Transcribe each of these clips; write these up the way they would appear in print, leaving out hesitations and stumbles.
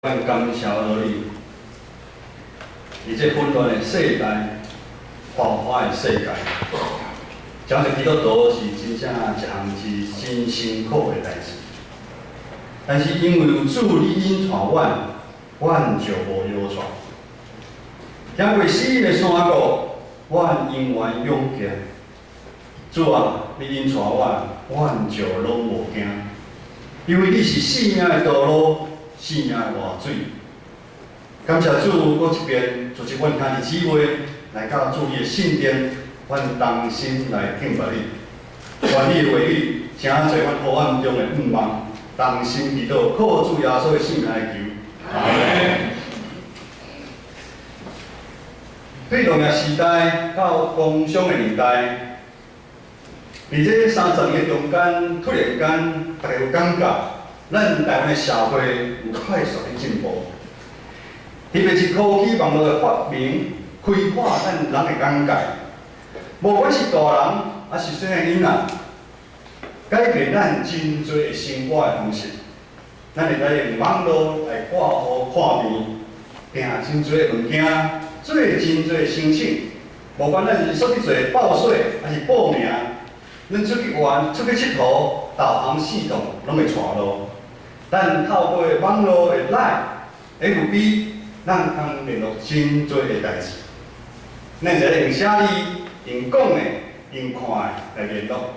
咱感谢而已。伫这混乱的世代、繁华的世界，讲一基督徒是真正一项是真辛苦的代志。但是因为有主你引带阮就无忧愁。行过死荫的山谷，阮永远勇健。主啊，你引带阮就拢无惊，因为你是生命的道路。生命的活水，感谢主，搁一遍就是阮听日姊妹来到主你的圣殿，阮同心来敬拜你。愿你的话语，请做阮黑暗中的盼望，同心祈祷，靠主耶稣的圣名来求。阿门。对农业时代到工商的年代，伫这30年中间，突然间，大家有感觉。咱台湾的社会有快速的进步，特别是科技网络的发明，开阔咱人的眼界。无管是大人还是细汉囡仔，改变咱真侪的生活的方式。咱会使用网络来挂号看病，订真侪的物件，做真侪的申请。无管咱是说去做报税还是报名，咱出去玩、出去佚佗，导航系统拢会带路。咱透过网络的 Line、FB， 咱通联络真多的代志。咱就用写字、用讲的、用看的来联络。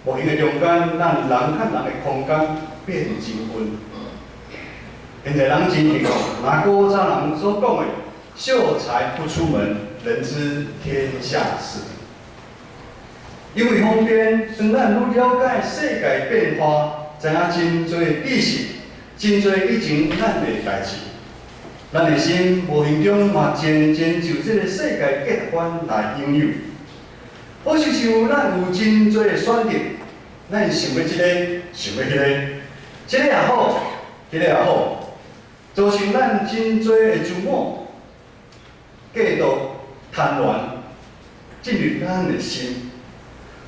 无形的中间，咱人甲人的空间变真远。现在人真幸福，拿古早人所讲的“秀才不出门，人知天下事”。因为方便，让咱愈了解世界变化。知影真侪知识，真侪以前咱的代志，咱的心无形中嘛渐渐就这个世界价值观来拥有。好像咱有真侪的选择，咱想要这个，想要迄个，这个也好，迄个也好，造成咱真侪的自我、嫉妒、贪婪进入咱的心。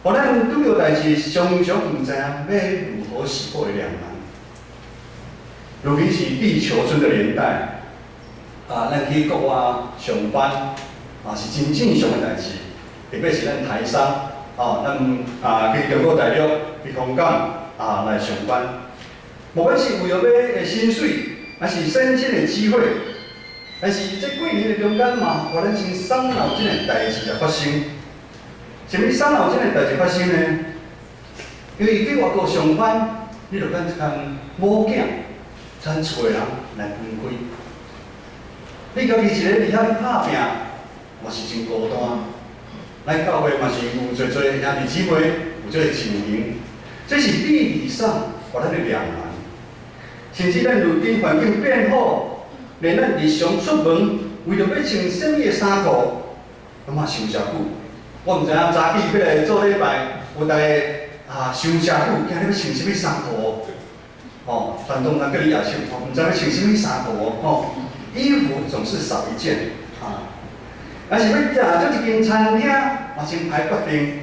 互咱拄着代志，常常毋知影要如何是好的两难。尤其是地球村的年代，咱去国外上班，是真正常的代志。特别是咱台商，咱去中国大陆去香港来上班，无管是为了要薪水，还是升迁的机会，但是这几年的中间嘛，互咱真伤脑筋的代志也发生。什么伤脑筋的代志发生呢？因为去外国上班，你着跟一间某囝，咱厝的人来分开。你家己一个伫遐打拼，嘛是真孤单。咱教会嘛是有侪兄弟姊妹有这个情形，这是地理上互咱的两难。甚至咱如今环境变好，连咱日常出门，为着要穿什么的衫裤，拢嘛想遮久。我毋知影早起要来做礼拜，有大家想遮久，今日要穿什么衫裤？传统人叫你也穿，毋知要穿什么衫裤衣服总是少一件但是要食一间餐厅，嘛先排决定。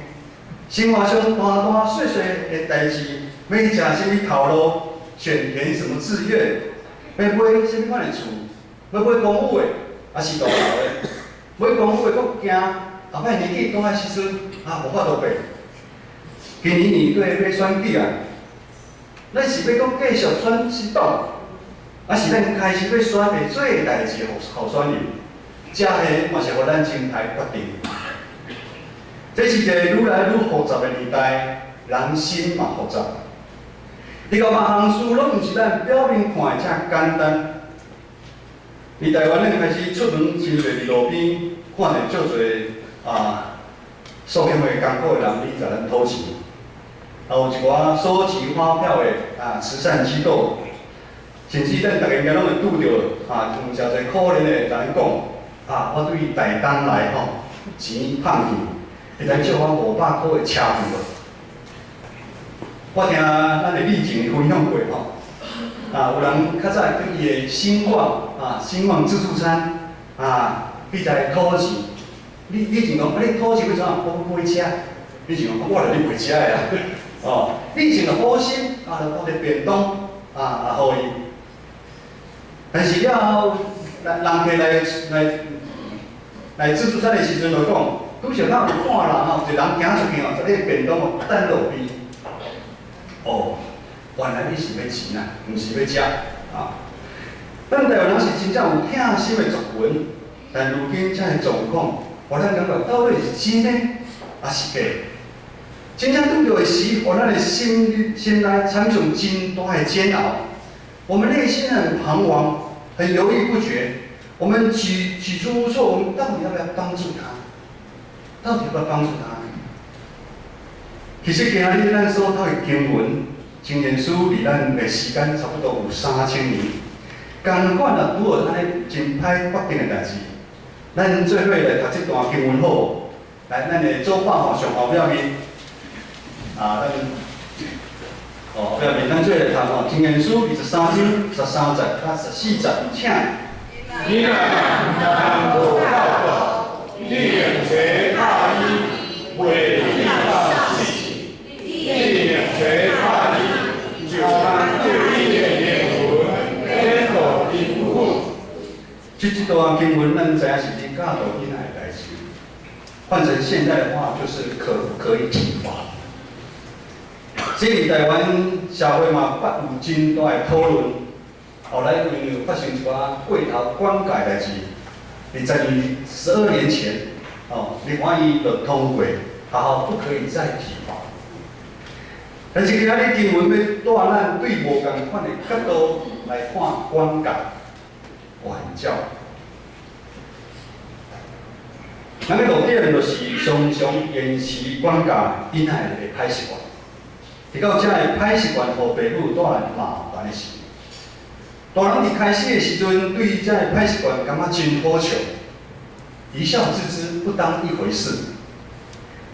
生活上大大小小的代志，要去食什么头路，选填什么志愿，要买什么款的厝，要买公寓的，还是大楼的？买公寓的佫惊。后摆年纪当个时阵无法度爬。今年年底要选举咱是要佫继续选新党，还是咱开始要选个做代志候选人？这个嘛是互咱真歹决定。这是一个愈来愈复杂的年代，人心嘛复杂。你讲万项事拢毋是咱表面看的遮简单。伫台湾咱开始出门，真侪伫路边看到足侪。收欠的艰苦的人，你甲咱讨钱，有一寡收集发票的慈善机构，甚至咱逐个应该拢会拄着有诚侪可怜的，甲咱讲我对台东来钱胖去，会当借我500块的车费无？我听咱的丽静分享过有人较早对伊的兴旺自助餐比在讨钱。你前讲，你讨钱要怎啊？我买车。你前讲，我来你买车的啦。你前就好心就包个便当互伊。但是了后，人客来自助餐的时阵就讲，拄着咱有看人吼，一人行出去吼，一个便当哦等路边。哦，原来你是要钱啊，毋是要食啊。咱台湾人是真正有疼心的族群，但如今这个状况，互咱感觉到底是真呢，还是假？真正拄到的时，互咱的心内产生真大的煎熬。我们内心很彷徨，很犹豫不决。我们举足无措，我们到底要不要帮助他？到底要不要帮助他？其实今日咱所读的经文，真言书离咱的时间差不多有3000年。共款啊，拄好安尼真歹决定的代志。咱做伙来读这段经文好，来，咱的做法吼上后表面啊，后表面咱做来读吼，真言书23章13节到14节，请。你们看我道德，令谁大衣，为地上喜，令谁大衣，就看对立的灵魂，天斗灵魂。这段经文，咱知影是伫教导囡仔的代志。换成现代的话，就是可不可以体罚？这里台湾社会嘛，捌有真大的讨论。后来因为发生一寡过头管教代志，12年前，立法院就通过，后不可以再体罚。但是今仔日经文要带咱对无共款的角度来看管教、管教。咱个路点就是常常延迟管教囡仔的歹习惯，直到这个歹习惯，互父母带来麻烦的事。大人伫开始的时阵，对于这个歹习惯感觉真好笑，一笑置之，不当一回事。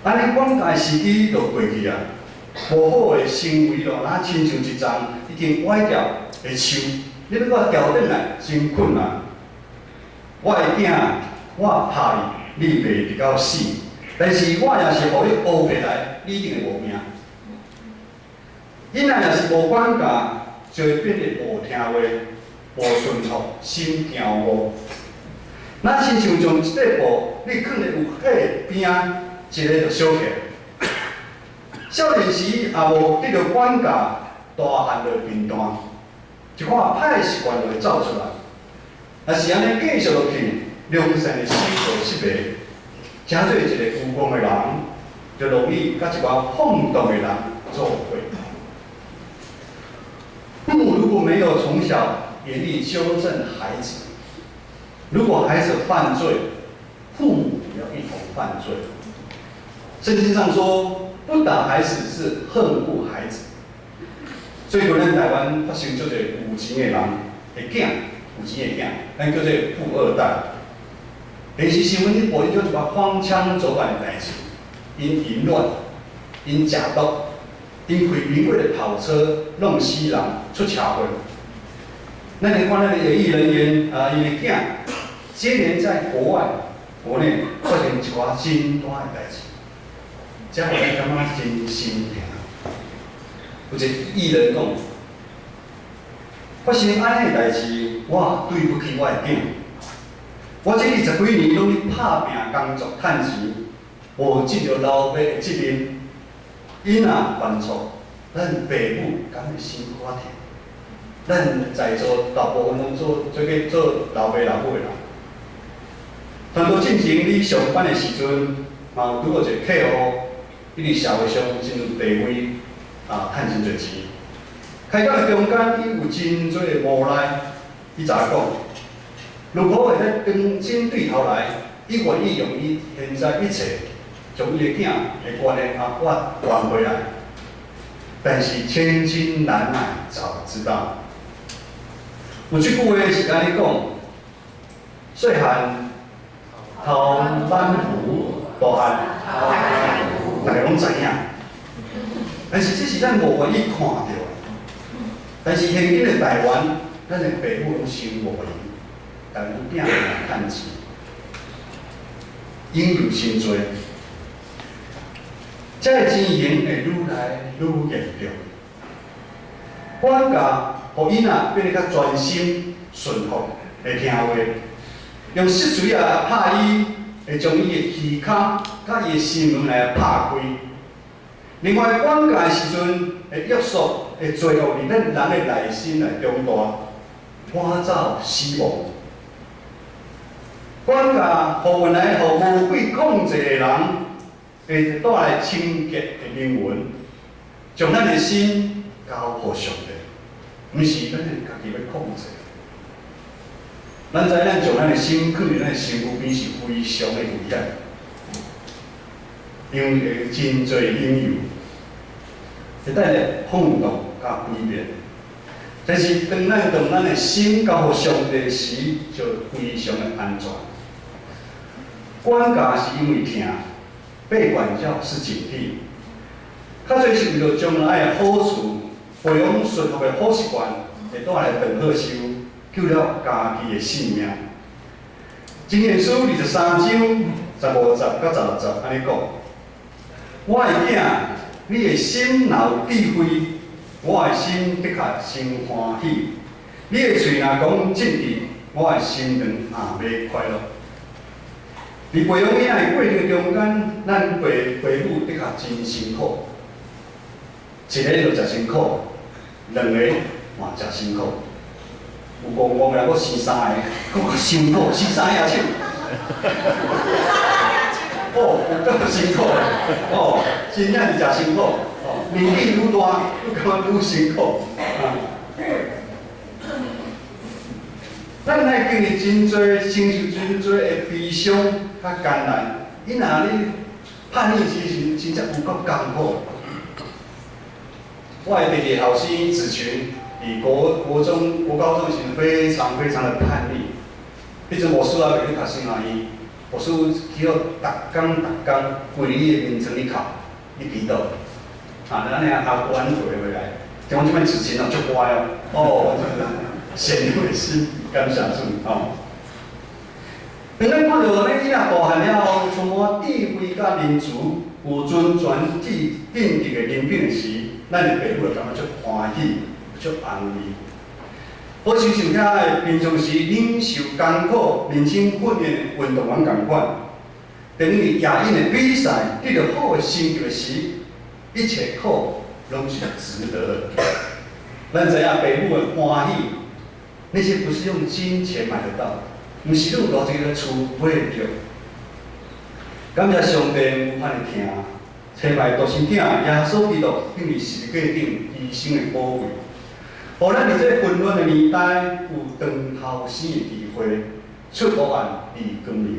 安尼管教的时机就过去啊，无好的行为咯，若亲像一丛已经歪掉的树，你要搁调转来，真困难。我的囝，我拍你，你袂比较死，但是我也是互你学起来，你一定会无命。囡仔若是无管教，就会变得无听话、无顺服、心惊无。咱亲像从一块布，你放咧有火边啊，一个就烧起来。少年时也无得到管教，大汉就面单，一寡歹习惯就会走出来。若是安尼继续落去，良善的心就失迷，真做一个有功的人，就容易甲一寡放荡的人做伙。父母如果没有从小严厉纠正孩子，如果孩子犯罪，父母也要一同犯罪。圣经上说，不打孩子是恨恶孩子。所以，咱台湾发生做者有钱的人的囝，有钱的囝，咱叫做富二代。电视新闻你报哩做一寡荒腔走板的代志，因淫乱，因食毒。因开名贵的跑车弄死人出车祸，咱来看咱的演艺人员因的囝接连在国外、国内发生一寡真大的代志，这互咱感觉真心疼。有一个艺人讲，发生安尼的代志，我对不起我的囝。我这20几年拢咧拍拼工作趁钱，无尽着老爸的责任。囡仔犯错，咱父母敢会辛苦啊？咱在座大部分拢做老爸老母的人。传道进前，你上班的时阵，嘛有拄过一个客户，伊伫社会上真有地位，趁真侪钱。开讲的中间，伊有真多的无奈。伊怎讲？如果会在重新对头来，伊愿意用伊现在一切。将伊的囝的观念还回来，但是千金难买早知道。有一句话是安尼讲：细汉偷挽扶，大汉偷挽扶，大家拢知影。但是这是咱无愿意看到的。但是现今的台湾，咱的父母拢伤无闲，但有囝来趁钱，因有真多。这个情形会愈来愈严重。管教，互囡仔变得较专心，顺服，会听话，用实锤啊拍伊，会将伊的耳孔甲伊的心门来拍开。另外，管教的时阵，会约束，会做落伫咱人的内心来长大，赶走死亡。管教互原来互魔鬼控制的人，会带来清洁的灵魂，将咱的心交互上帝，毋是咱的家己要控制。咱知咱将咱的心放伫咱的身躯边是非常的危险，因为真侪引诱，会带来放荡甲毁灭。但是当咱的心交互上帝时，就非常的安全。管教是因为疼，被管教是警惕。较侪是为了将来的好处，培养顺服的好习惯，会带来长好修，救了家己的性命。箴言书23章15节到16节安尼讲：我的囝，你的心若有智慧，我的心的确真欢喜。你的嘴若讲正直，我的心肠也要快乐。伫培养囝的过程中间，咱父母的确真辛苦，一个就食辛苦，两个嘛食辛苦。有公公来，我生3个，我较辛苦，生3个手。哦，有够辛苦哦，真正是真辛苦哦，年纪愈大，愈感觉愈辛苦啊。咱来经历真多，承受真多的悲伤甲艰难。伊若咧叛逆时真正有够艰苦。我的弟弟后生子群，伫国中、国高中时非常的叛逆。迄阵牧师也袂去读圣学院，牧师去到逐工跪伫伊的面前里哭，咧祈祷。咱俩阿关回来，像我即摆子群哦，足乖哦，哦，显会心。感谢主哦！当咱看到咱囡仔大汉了后，充满智慧甲仁慈、有尊权、定直的人品时，咱的父母就感觉足欢喜、足安慰。好像遐平常时忍受艰苦、人生训练的运动员同款，等于亚运的比赛得到好的成绩时，一切苦拢是值得的。咱知影父母的欢喜。那些不是用金钱买得到的，不是用偌济个厝买得到。感谢上帝有法的听，找来独生囝耶稣基督向伫世界顶牺牲的宝贵，互咱伫这混乱的年代有长头生的机会，出黑暗离光明，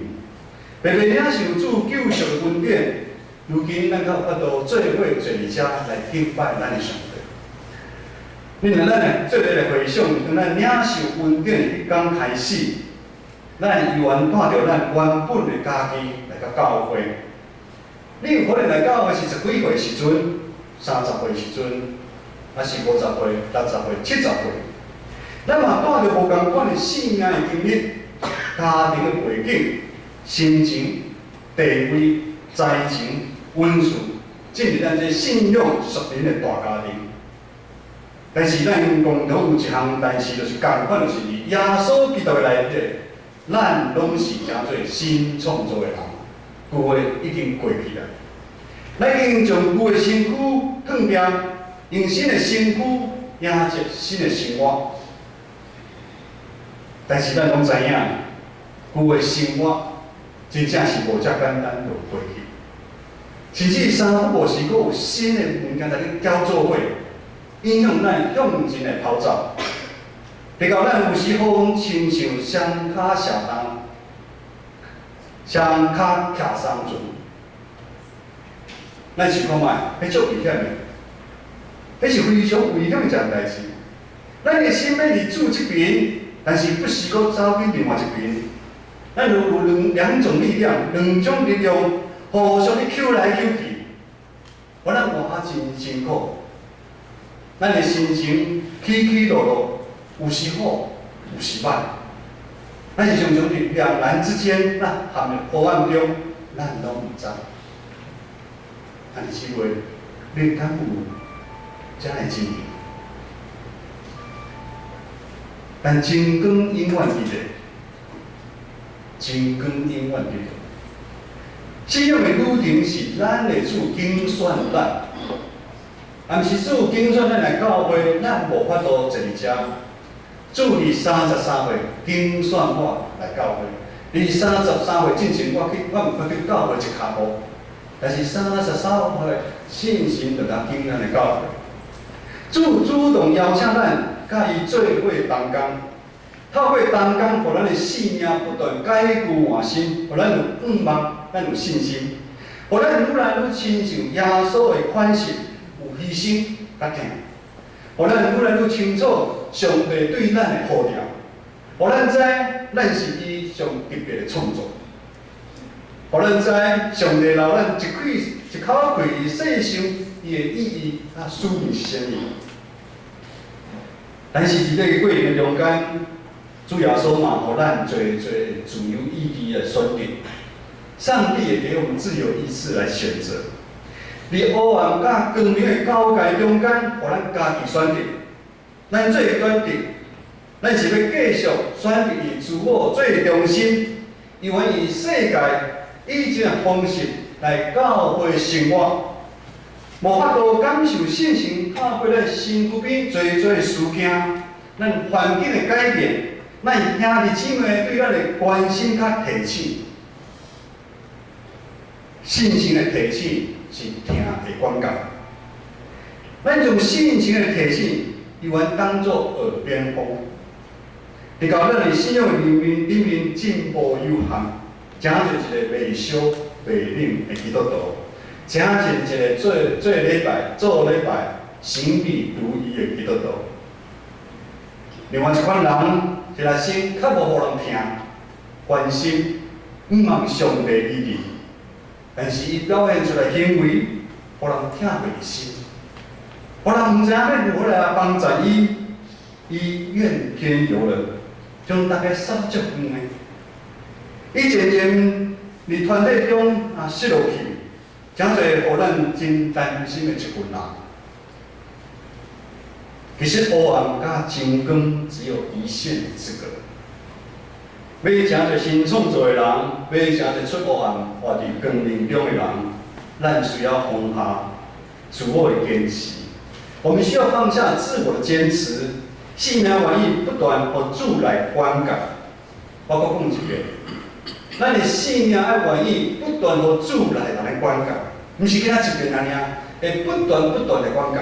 白白领受主救赎的恩典。如今咱较有法度做伙坐伫遮来敬拜咱的上帝。因为咱做伙来回想，当咱领受恩典的迄天开始，咱依然带着咱原本的家己来到教会。你有可能来教会是10几岁时阵、30岁时阵，还是50岁、60岁、70岁，咱嘛带着无共款的生命的经历、家庭的背景、心情、地位、财情、温顺，进入咱这信仰属灵的大家庭。但是咱共同有一项代志，就是共款，就是伫耶稣基督的内底，咱拢是诚做新创造的人。旧的已经过去了，咱已经将旧的身躯脱掉，用新的身躯迎接新的生活。但是咱拢知影，旧的生活真正是无遮简单就过去，甚至三不五时，佫有新的物件在咧交做伙。影响咱向前来跑走，直到咱有时好亲像双脚下动，双脚徛三船，咱想看卖，迄足危险的，迄是非常危险的一件代志。咱的心要伫主这边，但是不时佫走去另外一边，咱有两种力量，两种力量互相咧抽来抽去，互咱活真辛苦。咱的心情起起落落，有时好，有时歹。咱是常常伫两难之间，咱陷入黑暗中，咱拢毋知。但是话，你敢有这样的经历？但真光永远伫咧，真光永远伫咧。信仰的旅程是咱的主拣选咱，啊，毋是主拣选咱来教会，咱无法度坐伫遮。主伫33岁拣选我来教会，伫33岁之前，我毋捌去教会一骹步，但是33岁信心就当拣咱的教会。主主动邀请咱，甲伊做伙同工，透过同工，互咱的性命不断改旧换新，互咱有盼望，咱有信心，互咱愈来愈亲像耶稣的款式，有牺牲甲疼，互咱愈来愈清楚上帝对咱的呼召，互咱知咱是伊上特别的创造，互咱知上帝留咱一口气细想伊的意义甲使命是啥物。但是伫这个过程的中间，主耶稣嘛，互咱做自由意志的选择。上帝也给我们自由意志来选择。伫黑暗甲光明的交界中间，互咱家己选择。咱做选择，咱是要继续选择以自我最中心，因为以世界以这方式来教会生活。无法度感受信心，透过咱身躯边做事件，咱环境的改变，咱兄弟姊妹对咱的关心甲提醒。信心的提醒是听的管教，咱将信心的提醒，永远当作耳边风，直到咱的信仰的里面进步有限，成就一个未烧未冷的基督徒。成就一个做礼拜行礼如仪的基督徒。另外一款人，一个心较无互人听，关心，毋望上帝意义，但是伊表现出来行为，互人听袂心，互人毋知影要如何来帮助伊，伊怨天尤人，将大家杀足远的。伊渐渐伫团体中失落去。诚侪互咱真担心的一群人。其实黑暗甲真光只有一线之隔。要诚侪新创造的人，要诚侪出黑暗活伫光明中的人，咱需要放下自我的坚持。我们需要放下自我的坚持，信仰愿意不断互主来管教。包括讲一遍。咱的信仰要愿意不断互主来管教，毋是囡仔一遍安尼啊，会不断的管教，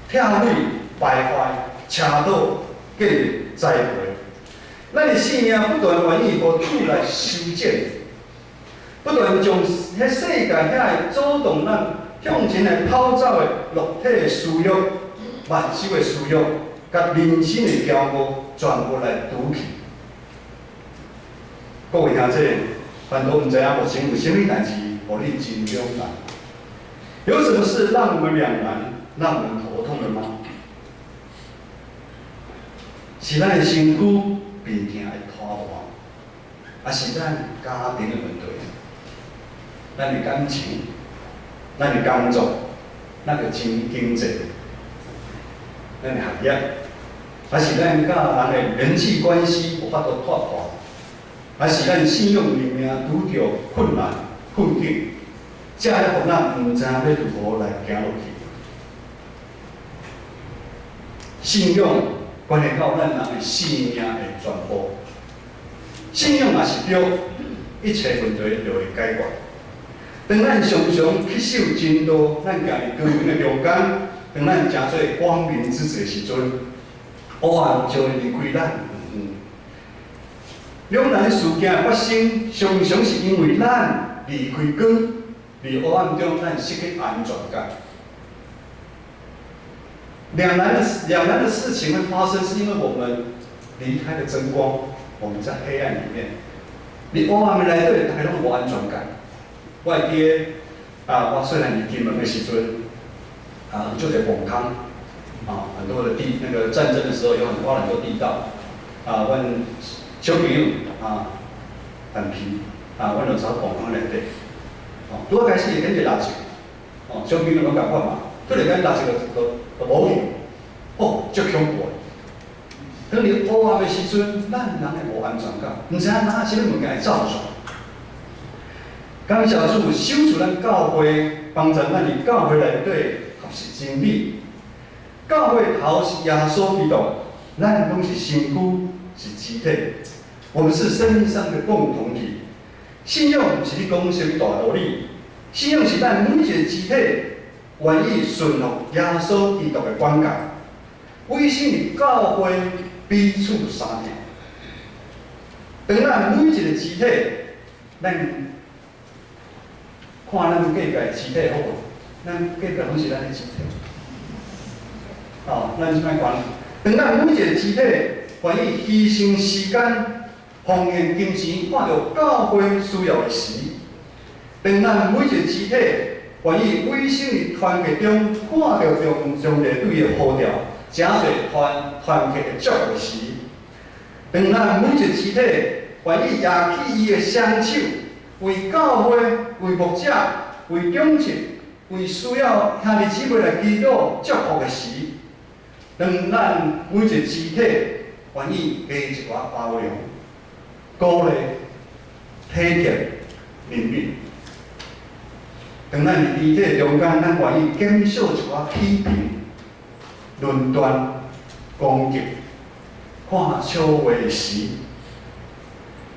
跳水、败坏、车倒、建立、栽培。咱的信仰不断愿意互主来修正，不断将迄世界遐阻挡咱向前来跑走的肉体的私欲、万手的私欲，甲人生的骄傲，全部来堵去。各位兄弟，反倒唔知影目前有啥物代志，互你真两难？有什么事让我们两难，让我们头痛的吗？是咱的身躯病痛的拖磨，还是咱家庭的问题？咱的感情，咱的工作，咱的经济，咱的学业，还是咱甲人的人际关系无法度脱离？还是咱信仰里面拄着困难、困境，才会互咱毋知影要如何来行落去。信仰关系到咱人的生命的全部，信仰也是对，一切问题就会解决。当咱常常去守真道，咱行入光明的中间，当咱成做光明之子的时阵，黑暗就会离开咱。两难事件发生，常常是因为咱离开光，伫黑暗中咱失去安全感。两难的事情会发生，是因为我们离开了真光，我们在黑暗里面。你黑暗内底，大家拢无安全感。我会记我虽然伫金门的时阵，就在崩坑，很多的那个战争的时候有花了很多地道，阮小朋友很皮，阮就走崩坑内底，拄开始会跟着垃圾，小朋友拢共款嘛，突然间垃圾就无去，足恐怖的。当你黑暗的时阵，咱人会无安全感，毋知影哪些物件会走出。感谢主，守住咱教会，帮助咱伫教会内底学习真理。教会头是耶稣基督，咱拢是身躯，是肢体。我们是生命上的共同体。信仰毋是你讲什么大道理，信仰是咱每一个肢体愿意顺服耶稣基督的管教，委身伫教会彼此相听。当咱每一个肢体，咱看咱隔壁的肢体好无？咱隔壁拢是咱的肢体。咱即摆讲，当咱每一个肢体愿意牺牲时间，奉献金钱，看到教会需要的时，当咱每一个肢体愿意委身伫团契中，看到上帝对的呼召，真侪团契的祝福时，当咱每一个肢体愿意扬起伊的双手，为教会、为牧者、为长职、为需要兄弟姊妹来祈祷祝福的时，当咱每一个肢体愿意加一寡包容、鼓励、体贴、怜悯。当咱伫肢体中间，咱愿意减少一寡批评、论断、攻击、看笑话的时，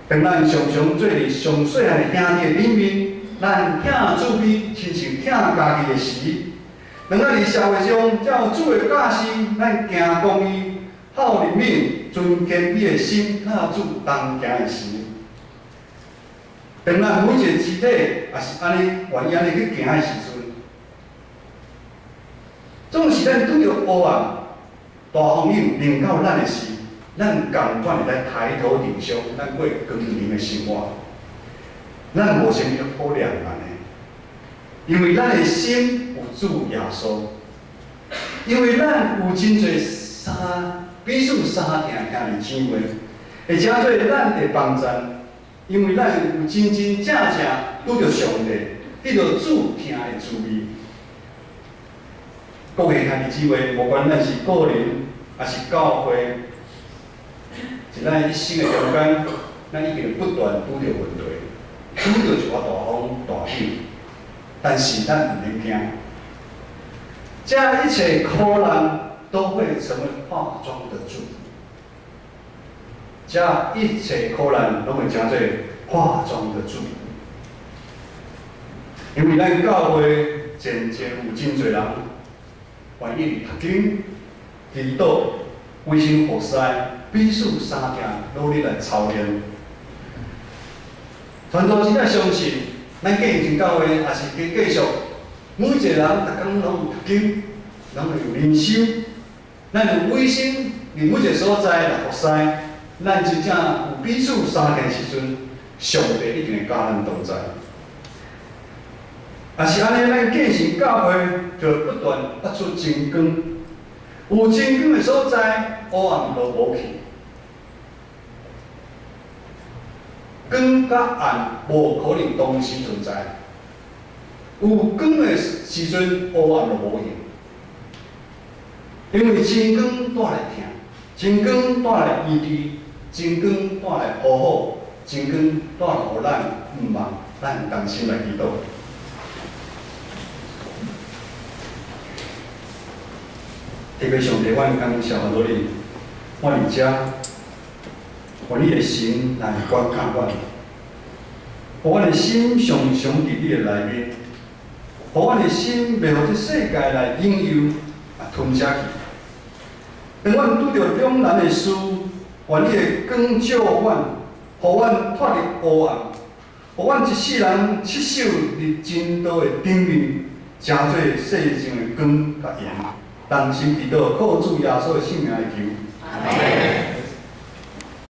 当咱常常做伫上细汉的兄弟里面，咱疼姊妹亲像疼家己的时，当咱伫社会上才有主的教示，咱行公义、好人民、尊谦卑的心，才有主同行的时。当咱每一个肢体也是安尼愿意安尼去行的时阵，总是咱拄着黑暗、大风雨临到咱的时，咱共款会来抬头挺胸，咱过光明的生活。咱无想要好两难的，因为咱的心有主耶稣，因为咱有真侪彼此相听兄弟姊妹，会真侪咱的帮衬。因为咱有真真正正拄着上帝，得到主听的滋味。各位兄弟姊妹，无管咱是个人还是教会，在咱一生的中间，咱已经不断拄着问题，拄着一寡大风大雨，但是咱唔免惊，这一切苦难都会成为化妆的祝福。这一切苦难拢会成做化妆的祝福，因为咱教会真正有真侪人愿意读经、祈祷、委身服侍、彼此相听，努力来操练。传道真正相信，咱建成教会也是继续，每一个人逐工拢有读经，拢有灵修，咱有委身伫每一个所在来服侍。咱真正有彼此相听时阵，上帝一定会甲咱同在。也是安尼，咱建成教会就不断发出真光，有真光的所在，黑暗就无去。光甲暗无可能同时存在，有光的时阵，黑暗就无用。因为真光带来听，真光带来医治。真光带来保护，真光带来互咱毋忘，咱同心来祈祷。特别上帝，阮感谢很多你，我伫遮，愿你的心来观看阮，互阮的心常常伫你的内面，互阮的心袂互这世界来引诱吞下去。当阮拄着两难的事，愿你的光照阮，互阮脱离黑暗，互阮一世人持守伫真道的顶面，成做世上的光甲盐。同心祈祷，靠主耶稣的圣名来求。阿门。